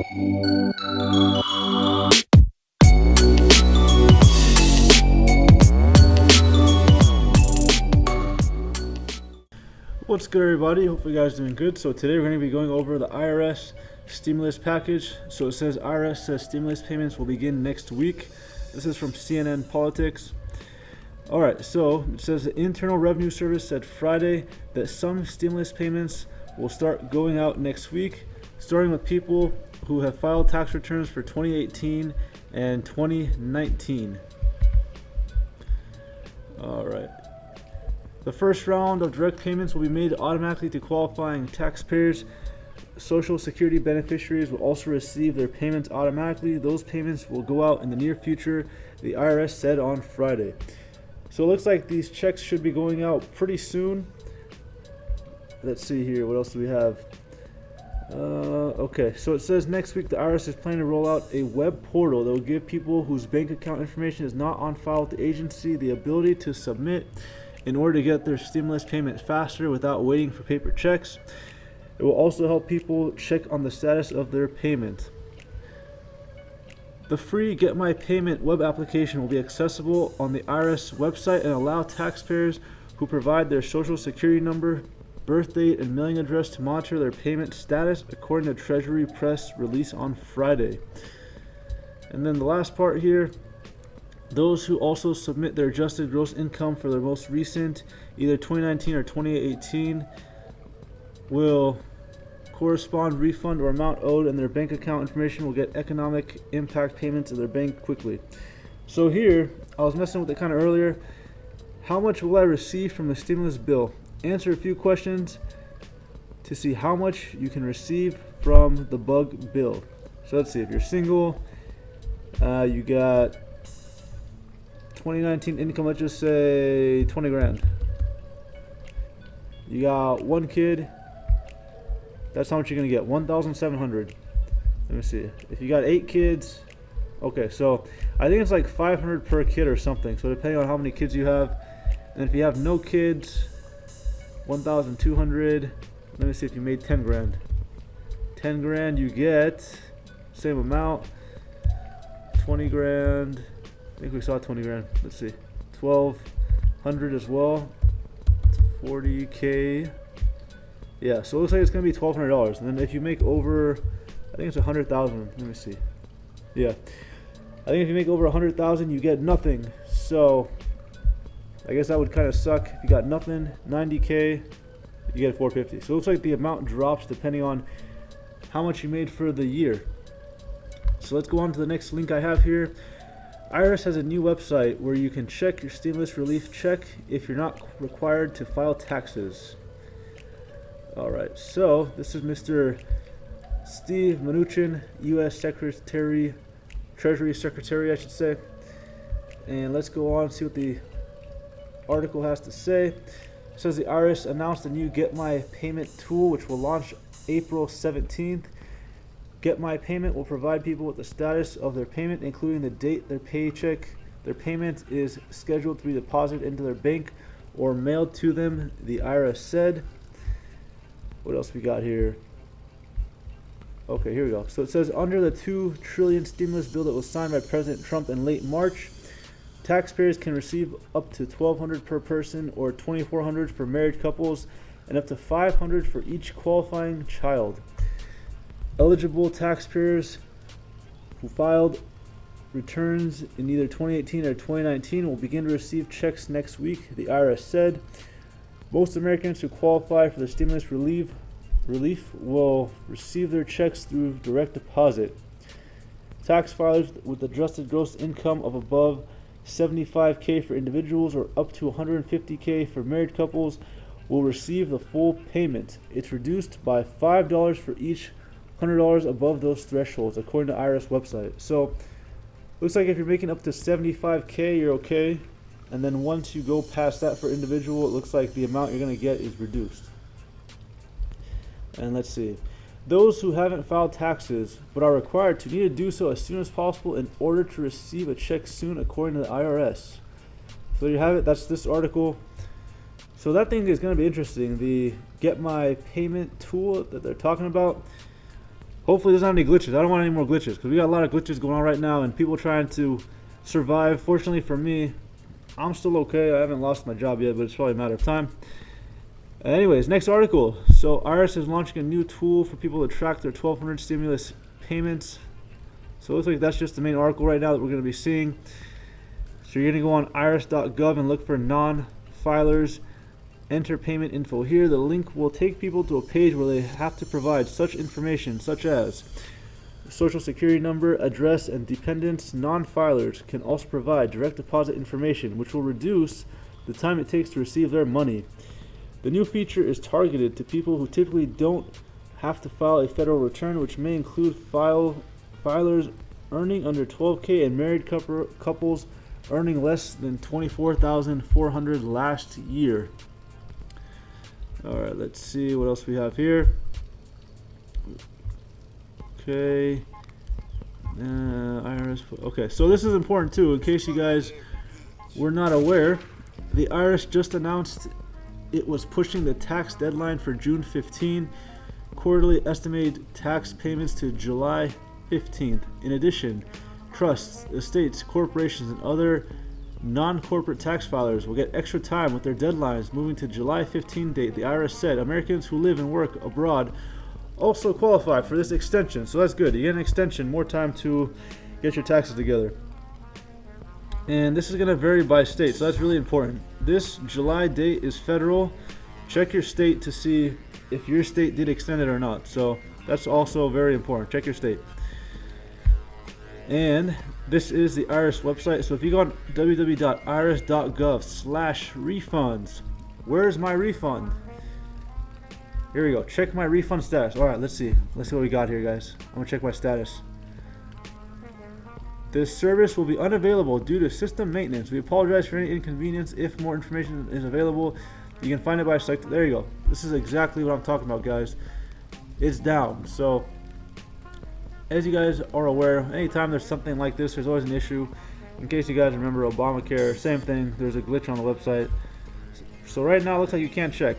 What's good, everybody? Hope you guys are doing good. So today we're going to be going over the IRS stimulus package. So it says IRS says stimulus payments will begin next week. This is from CNN Politics. Alright, so it says the Internal Revenue Service said Friday that some stimulus payments will start going out next week, starting with people who have filed tax returns for 2018 and 2019. Alright. The first round of direct payments will be made automatically to qualifying taxpayers. Social Security beneficiaries will also receive their payments automatically. Those payments will go out in the near future, the IRS said on Friday. So it looks like these checks should be going out pretty soon. Let's see here, what else do we have? Okay, so it says next week the IRS is planning to roll out a web portal that will give people whose bank account information is not on file with the agency the ability to submit in order to get their stimulus payments faster without waiting for paper checks. It will also help people check on the status of their payment. The free Get My Payment web application will be accessible on the IRS website and allow taxpayers who provide their social security number, birth date, and mailing address to monitor their payment status, according to Treasury press release on Friday. And then the last part here, those who also submit their adjusted gross income for their most recent, either 2019 or 2018, will correspond refund or amount owed, and their bank account information will get economic impact payments to their bank quickly. So here, I was messing with it kind of earlier. How much will I receive from the stimulus bill? Answer a few questions to see how much you can receive from the bug bill. So let's see, if you're single, you got 2019 income, let's just say 20 grand. You got one kid, that's how much you're gonna get, 1,700. Let me see, if you got 8 kids, okay, so I think it's like 500 per kid or something, so depending on how many kids you have. And if you have no kids, 1,200. Let me see if you made 10 grand. 10 grand you get same amount. 20 grand, I think we saw 20 grand. Let's see, 1,200 as well. 40k. Yeah, so it looks like it's gonna be $1,200. And then if you make over, I think it's 100,000. Let me see. Yeah, I think if you make over 100,000, you get nothing. So I guess that would kind of suck. If you got nothing, 90k, you get 450. So it looks like the amount drops depending on how much you made for the year. So let's go on to the next link I have here. IRS has a new website where you can check your stimulus relief check if you're not required to file taxes. Alright, so this is Mr. Steve Mnuchin, U.S. Secretary, Treasury Secretary, I should say. And let's go on and see what the article has to say. It says the IRS announced a new Get My Payment tool which will launch April 17th. Get My Payment will provide people with the status of their payment, including the date their payment is scheduled to be deposited into their bank or mailed to them, the IRS said. What else we got here? Okay, here we go. So it says under the $2 trillion stimulus bill that was signed by President Trump in late March, taxpayers can receive up to $1,200 per person or $2,400 for married couples and up to $500 for each qualifying child. Eligible taxpayers who filed returns in either 2018 or 2019 will begin to receive checks next week, the IRS said. Most Americans who qualify for the stimulus relief will receive their checks through direct deposit. Tax filers with adjusted gross income of above $75K for individuals or up to $150K for married couples will receive the full payment. It's reduced by $5 for each $100 above those thresholds, according to IRS website. So looks like if you're making up to 75K, you're okay. And then once you go past that for individual, it looks like the amount you're going to get is reduced. And let's see. Those who haven't filed taxes but are required to need to do so as soon as possible in order to receive a check soon, according to the IRS. So there you have it. That's this article. So that thing is going to be interesting. The Get My Payment tool that they're talking about. Hopefully, it doesn't have any glitches. I don't want any more glitches because we got a lot of glitches going on right now and people trying to survive. Fortunately for me, I'm still okay. I haven't lost my job yet, but it's probably a matter of time. Anyways, next article. So IRS is launching a new tool for people to track their 1,200 stimulus payments. So it looks like that's just the main article right now that we're going to be seeing. So you're going to go on irs.gov and look for non-filers. Enter payment info here. The link will take people to a page where they have to provide such information such as social security number, address, and dependents. Non-filers can also provide direct deposit information, which will reduce the time it takes to receive their money. The new feature is targeted to people who typically don't have to file a federal return, which may include filers earning under $12K and married couples earning less than $24,400 last year. Alright, let's see what else we have here. Okay. IRS. Okay, so this is important too, in case you guys were not aware. The IRS just announced it was pushing the tax deadline for June 15, quarterly estimated tax payments to July 15th. In addition, trusts, estates, corporations, and other non-corporate tax filers will get extra time with their deadlines moving to July 15 date. The IRS said Americans who live and work abroad also qualify for this extension. So that's good. You get an extension, more time to get your taxes together. And this is going to vary by state, so that's really important. This July date is federal. Check your state to see if your state did extend it or not. So that's also very important. Check your state. And this is the IRS website. So if you go on www.irs.gov/refunds, where's my refund? Here we go. Check my refund status. All right, let's see. Let's see what we got here, guys. I'm gonna check my status. This service will be unavailable due to system maintenance. We apologize for any inconvenience. If more information is available, you can find it by select. There you go. This is exactly what I'm talking about, guys. It's down. So, as you guys are aware, anytime there's something like this, there's always an issue. In case you guys remember Obamacare, same thing. There's a glitch on the website. So right now, it looks like you can't check.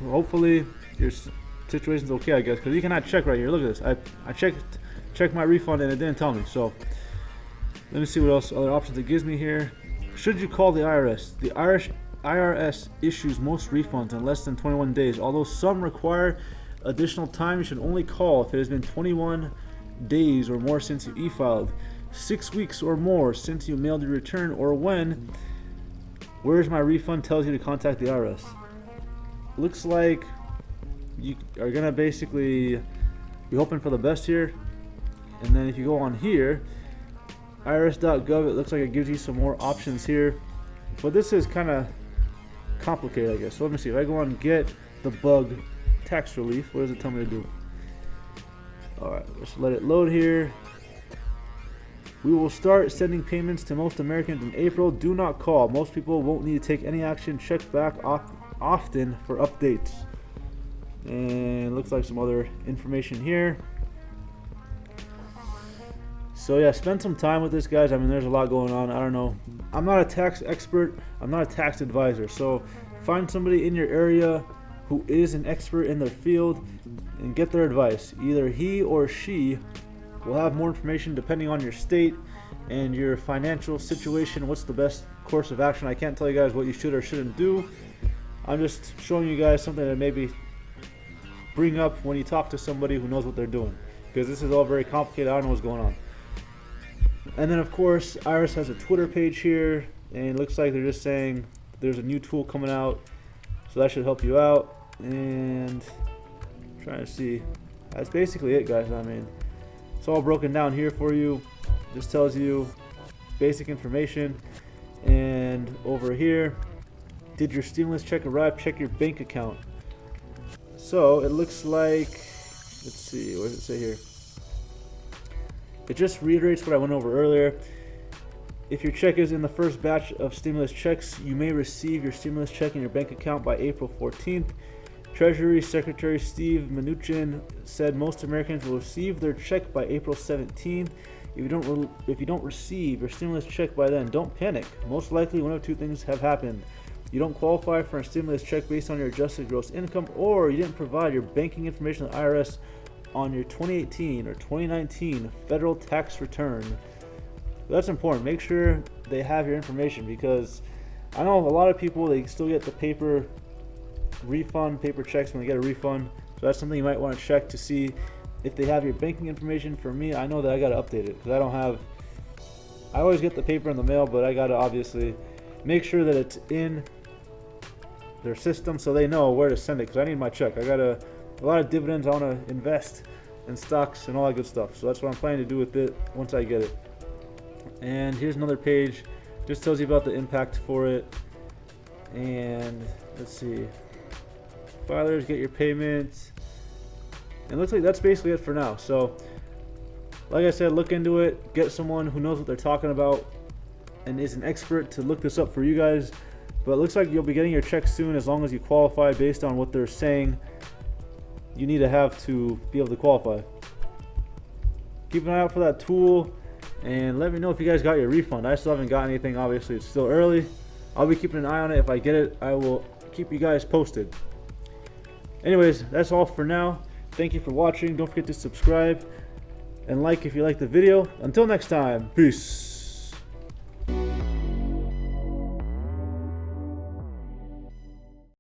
Hopefully, your situation's okay, I guess, because you cannot check right here. Look at this. I checked my refund and it didn't tell me. So. Let me see what else other options it gives me here. Should you call the IRS? The IRS issues most refunds in less than 21 days. Although some require additional time, you should only call if it has been 21 days or more since you e-filed, 6 weeks or more since you mailed your return, or when "Where's my refund" tells you to contact the IRS. Looks like you are gonna basically be hoping for the best here. And then if you go on here, irs.gov, it looks like it gives you some more options here, but this is kind of complicated, I guess. So let me see. If I go on get the bug tax relief, what does it tell me to do? Alright, let's let it load here. We will start sending payments to most Americans in April. Do not call. Most people won't need to take any action. Check back often for updates. And looks like some other information here. So yeah, spend some time with this, guys. I mean, there's a lot going on. I don't know. I'm not a tax expert. I'm not a tax advisor. So find somebody in your area who is an expert in their field and get their advice. Either he or she will have more information depending on your state and your financial situation. What's the best course of action? I can't tell you guys what you should or shouldn't do. I'm just showing you guys something that maybe bring up when you talk to somebody who knows what they're doing, because this is all very complicated. I don't know what's going on. And then, of course, IRS has a Twitter page here, and it looks like they're just saying there's a new tool coming out, so that should help you out. And I'm trying to see. That's basically it, guys. I mean, it's all broken down here for you. Just tells you basic information. And over here, did your stimulus check arrive? Check your bank account. So it looks like, let's see, what does it say here? It just reiterates what I went over earlier. If your check is in the first batch of stimulus checks, you may receive your stimulus check in your bank account by April 14th. Treasury Secretary Steve Mnuchin said most Americans will receive their check by April 17th. If you don't receive your stimulus check by then, don't panic. Most likely one of two things have happened. You don't qualify for a stimulus check based on your adjusted gross income, or you didn't provide your banking information to the IRS on your 2018 or 2019 federal tax return. That's important. Make sure they have your information, because I know a lot of people, they still get the paper refund, paper checks when they get a refund. So that's something you might want to check to see if they have your banking information. For me, I know that I got to update it, because I always get the paper in the mail, but I got to obviously make sure that it's in their system so they know where to send it, because I need my check. I got a lot of dividends I want to invest in stocks and all that good stuff. So that's what I'm planning to do with it once I get it. And here's another page, just tells you about the impact for it. And let's see, filers, get your payments, and it looks like that's basically it for now. So like I said, look into it, get someone who knows what they're talking about and is an expert to look this up for you guys. But it looks like you'll be getting your check soon, as long as you qualify based on what they're saying you need to have to be able to qualify. Keep an eye out for that tool, and let me know if you guys got your refund. I still haven't got anything. Obviously, it's still early. I'll be keeping an eye on it. If I get it, I will keep you guys posted. Anyways, that's all for now. Thank you for watching. Don't forget to subscribe and like if you like the video. Until next time, peace.